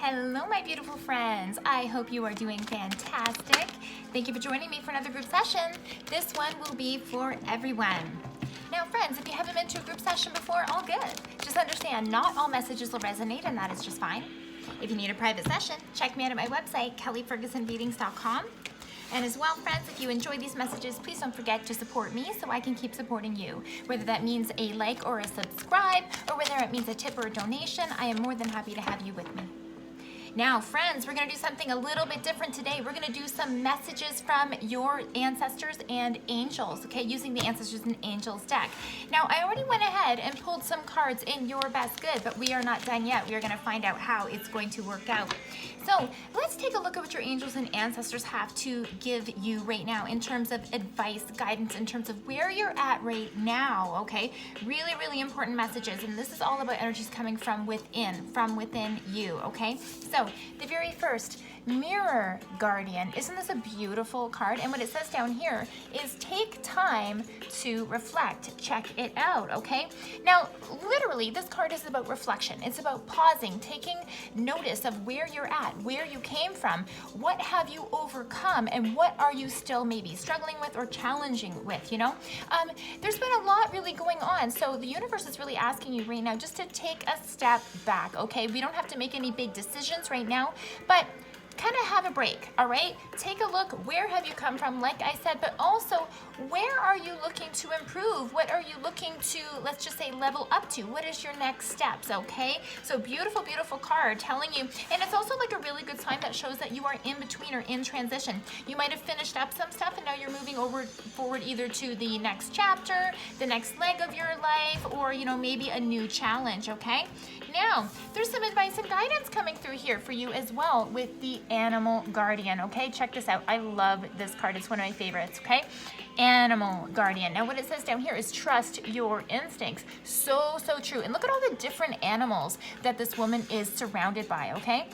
Hello, my beautiful friends. I hope you are doing fantastic. Thank you for joining me for another group session. This one will be for everyone. Now, friends, if you haven't been to a group session before, all good. Just understand, not all messages will resonate, and that is just fine. If you need a private session, check me out at my website, kellyfergusonreadings.com. And as well, friends, if you enjoy these messages, please don't forget to support me so I can keep supporting you. Whether that means a like or a subscribe, or whether it means a tip or a donation, I am more than happy to have you with me. Now, friends, we're going to do something a little bit different today. We're going to do some messages from your ancestors and angels, okay, using the Ancestors and Angels deck. Now, I already went ahead and pulled some cards in Your Best Good, but we are not done yet. We are going to find out how it's going to work out. So let's take a look at what your angels and ancestors have to give you right now in terms of advice, guidance, in terms of where you're at right now, okay? Really, really important messages, and this is all about energies coming from within you, okay? So the very first, Mirror Guardian. Isn't this a beautiful card? And what it says down here is take time to reflect. Check it out, okay? Now, literally, this card is about reflection. It's about pausing, taking notice of where you're at, where you came from, what have you overcome, and what are you still maybe struggling with or challenging with, you know? There's been a lot really going on, so the universe is really asking you right now just to take a step back, okay? We don't have to make any big decisions right now, but kind of have a break, all right? Take a look, where have you come from, like I said, but also where are you looking to improve? What are you looking to, let's just say, level up to? What is your next steps, okay? So beautiful, beautiful card telling you, and it's also like a really good sign that shows that you are in between or in transition. You might have finished up some stuff and now you're moving forward either to the next chapter, the next leg of your life, or, you know, maybe a new challenge, okay? Now, there's some advice and guidance coming through here for you as well with the Animal Guardian, okay? Check this out. I love this card. It's one of my favorites, okay? Animal Guardian. Now, what it says down here is trust your instincts. So, so true. And look at all the different animals that this woman is surrounded by, okay?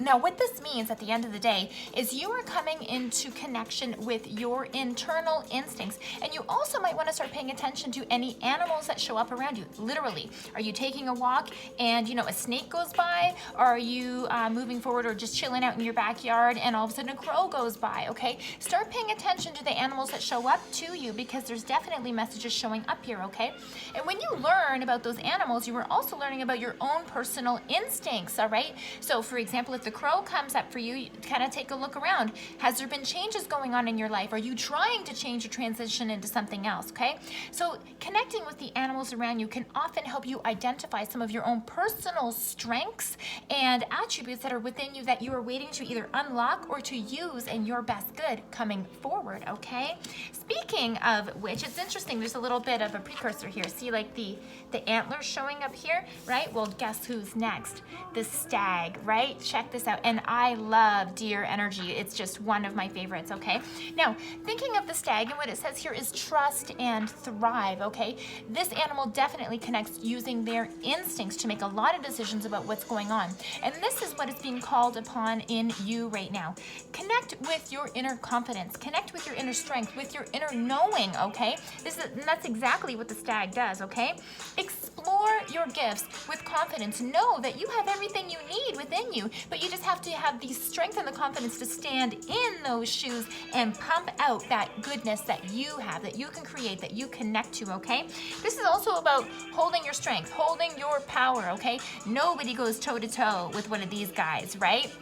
Now, what this means at the end of the day is you are coming into connection with your internal instincts. And you also might want to start paying attention to any animals that show up around you. Literally, are you taking a walk and, you know, a snake goes by? Or are you moving forward or just chilling out in your backyard and all of a sudden a crow goes by, okay? Start paying attention to the animals that show up to you because there's definitely messages showing up here, okay? And when you learn about those animals, you are also learning about your own personal instincts, all right? So, for example, if the crow comes up for you, you kind of take a look around. Has there been changes going on in your life? Are you trying to change or transition into something else, okay? So connecting with the animals around you can often help you identify some of your own personal strengths and attributes that are within you that you are waiting to either unlock or to use in your best good coming forward, okay? Speaking of which, it's interesting, there's a little bit of a precursor here. See, like the antlers showing up here, right? Well, guess who's next? The stag, right? Check this out. And I love deer energy. It's just one of my favorites, okay? Now, thinking of the stag, and what it says here is trust and thrive, okay? This animal definitely connects using their instincts to make a lot of decisions about what's going on. And this is what is being called upon in you right now. Connect with your inner confidence. Connect with your inner strength, with your inner knowing, okay? That's exactly what the stag does, okay? Explore your gifts with confidence. Know that you have everything you need within you, but you just have to have the strength and the confidence to stand in those shoes and pump out that goodness that you have, that you can create, that you connect to, okay? This is also about holding your strength, holding your power, okay? Nobody goes toe-to-toe with one of these guys, right?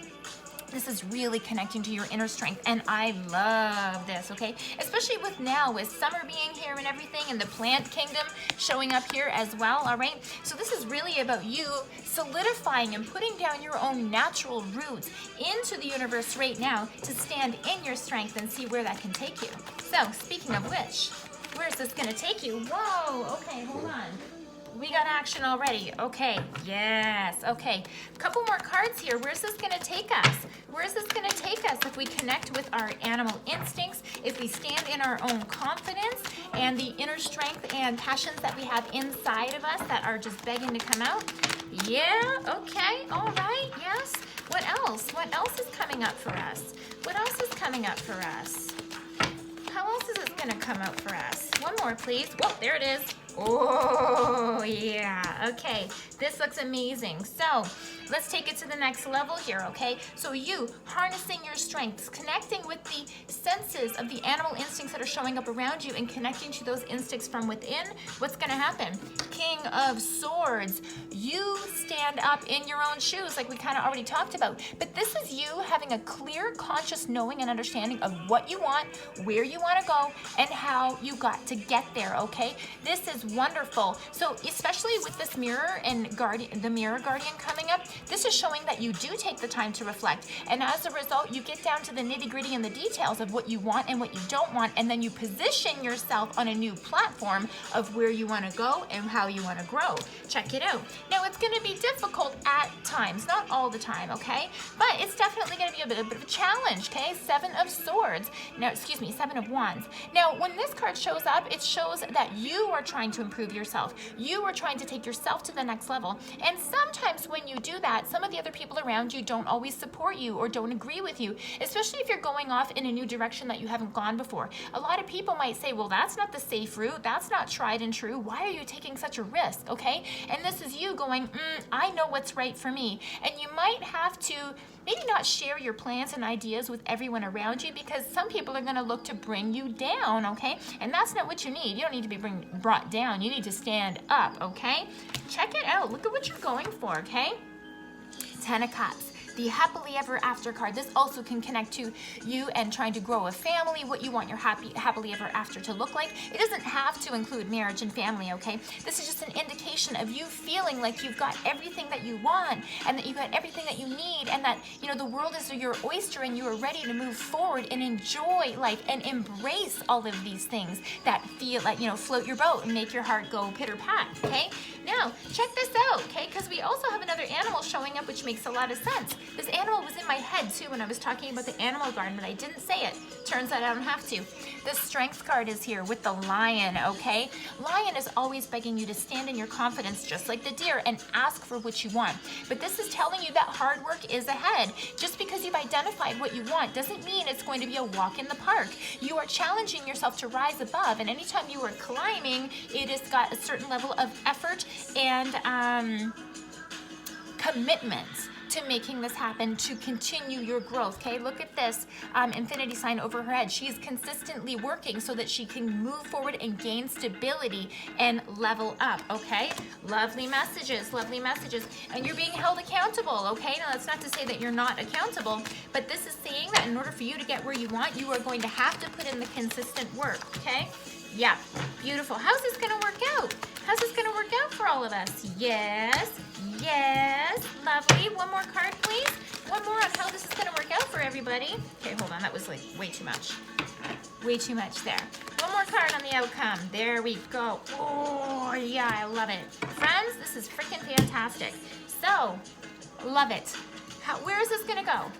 This is really connecting to your inner strength, and I love this, okay? Especially with now, with summer being here and everything, and the plant kingdom showing up here as well, all right? So this is really about you solidifying and putting down your own natural roots into the universe right now to stand in your strength and see where that can take you. So, speaking of which, where is this gonna take you? Whoa, okay, hold on. We got action already. Okay, yes, okay. A couple more cards here. Where's this gonna take us? Where's this gonna take us if we connect with our animal instincts, if we stand in our own confidence and the inner strength and passions that we have inside of us that are just begging to come out? Yeah, okay, all right, yes. What else? What else is coming up for us? What else is coming up for us? How else is it gonna come out for us? One more, please. Whoa, there it is. Oh, yeah. Okay, this looks amazing. So let's take it to the next level here, okay? So you harnessing your strengths, connecting with the senses of the animal instincts that are showing up around you and connecting to those instincts from within. What's going to happen? King of Swords. You stand up in your own shoes like we kind of already talked about. But this is you having a clear, conscious knowing and understanding of what you want, where you want to go, and how you got to get there, okay? This is wonderful. So especially with this mirror and the mirror guardian coming up, this is showing that you do take the time to reflect. And as a result, you get down to the nitty-gritty and the details of what you want and what you don't want, and then you position yourself on a new platform of where you want to go and how you want to grow. Check it out. Now, it's going to be difficult at times, not all the time, okay? But it's definitely going to be a bit of a challenge, okay? Seven of Swords. Now, excuse me, Seven of Wands. Now, when this card shows up, it shows that you are trying to improve yourself. You are trying to take yourself to the next level. And sometimes when you do that, some of the other people around you don't always support you or don't agree with you, especially if you're going off in a new direction that you haven't gone before. A lot of people might say, well, that's not the safe route. That's not tried and true. Why are you taking such a risk, okay? And this is you going, I know what's right for me. And you might have to maybe not share your plans and ideas with everyone around you, because some people are going to look to bring you down, okay? And that's not what you need. You don't need to be brought down. You need to stand up, okay? Check it out. Look at what you're going for, okay? Ten of Cups. The happily ever after card. This also can connect to you and trying to grow a family, what you want your happily ever after to look like. It doesn't have to include marriage and family, okay? This is just an indication of you feeling like you've got everything that you want and that you've got everything that you need, and that, you know, the world is your oyster and you are ready to move forward and enjoy life and embrace all of these things that feel like, you know, float your boat and make your heart go pitter-pat, okay? Now, check this out, okay? Because we also have another animal showing up, which makes a lot of sense. This animal was in my head too when I was talking about the animal garden, but I didn't say it. Turns out I don't have to. The Strength card is here with the lion, okay? Lion is always begging you to stand in your confidence just like the deer and ask for what you want. But this is telling you that hard work is ahead. Just because you've identified what you want doesn't mean it's going to be a walk in the park. You are challenging yourself to rise above, and anytime you are climbing, it has got a certain level of effort and commitment to making this happen, to continue your growth, okay? Look at this infinity sign over her head. She's consistently working so that she can move forward and gain stability and level up, okay? Lovely messages, lovely messages. And you're being held accountable, okay? Now, that's not to say that you're not accountable, but this is saying that in order for you to get where you want, you are going to have to put in the consistent work, okay? Yeah, beautiful. How's this gonna work out? How's this gonna work out for all of us? Yes, yes, lovely. One more card, please. One more on how this is gonna work out for everybody. Okay, hold on, that was like way too much. Way too much there. One more card on the outcome. There we go. Oh, yeah, I love it. Friends, this is freaking fantastic. So, love it. Where is this gonna go?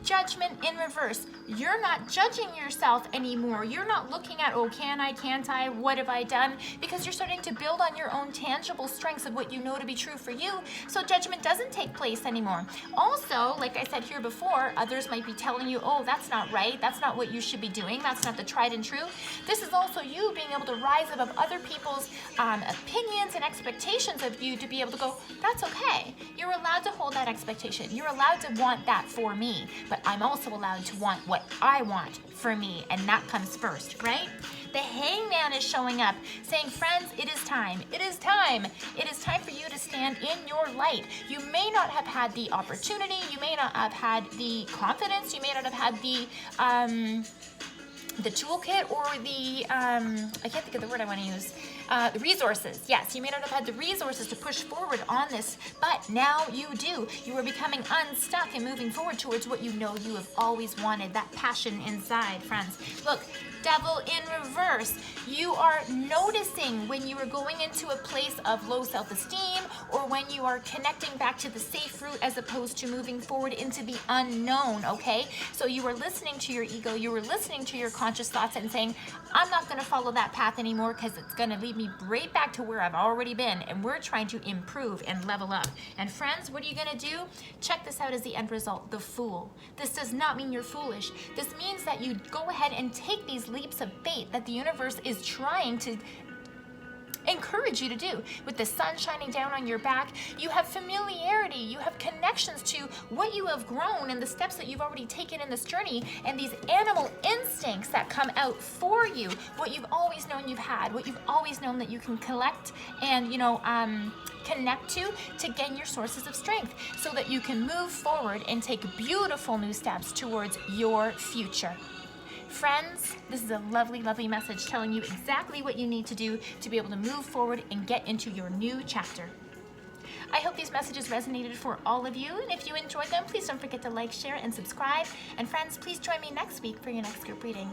Judgment in reverse. You're not judging yourself anymore. You're not looking at, oh, can I, can't I, what have I done? Because you're starting to build on your own tangible strengths of what you know to be true for you, so judgment doesn't take place anymore. Also, like I said here before, others might be telling you, oh, that's not right, that's not what you should be doing, that's not the tried and true. This is also you being able to rise above other people's opinions and expectations of you to be able to go, that's okay. You're allowed to hold that expectation. You're allowed to want that for me, but I'm also allowed to want what I want for me, and that comes first, right? The Hangman is showing up saying, friends, it is time. It is time. It is time for you to stand in your light. You may not have had the opportunity. You may not have had the confidence. You may not have had the toolkit or the, I can't think of the word I want to use, the resources. Yes, you may not have had the resources to push forward on this, but now you do. You are becoming unstuck and moving forward towards what you know you have always wanted, that passion inside, friends. Look, Devil in reverse. You are noticing when you are going into a place of low self-esteem, or when you are connecting back to the safe route as opposed to moving forward into the unknown, okay? So you are listening to your ego, you are listening to your conscious thoughts and saying, I'm not gonna follow that path anymore because it's gonna lead me right back to where I've already been, and we're trying to improve and level up. And friends, what are you gonna do? Check this out as the end result, the Fool. This does not mean you're foolish. This means that you go ahead and take these leaps of faith that the universe is trying to encourage you to do. With the sun shining down on your back, you have familiarity, you have connections to what you have grown and the steps that you've already taken in this journey, and these animal instincts that come out for you, what you've always known you've had, what you've always known that you can collect and, connect to gain your sources of strength so that you can move forward and take beautiful new steps towards your future. Friends, this is a lovely, lovely message telling you exactly what you need to do to be able to move forward and get into your new chapter. I hope these messages resonated for all of you, and if you enjoyed them, please don't forget to like, share, and subscribe. And friends, please join me next week for your next group reading.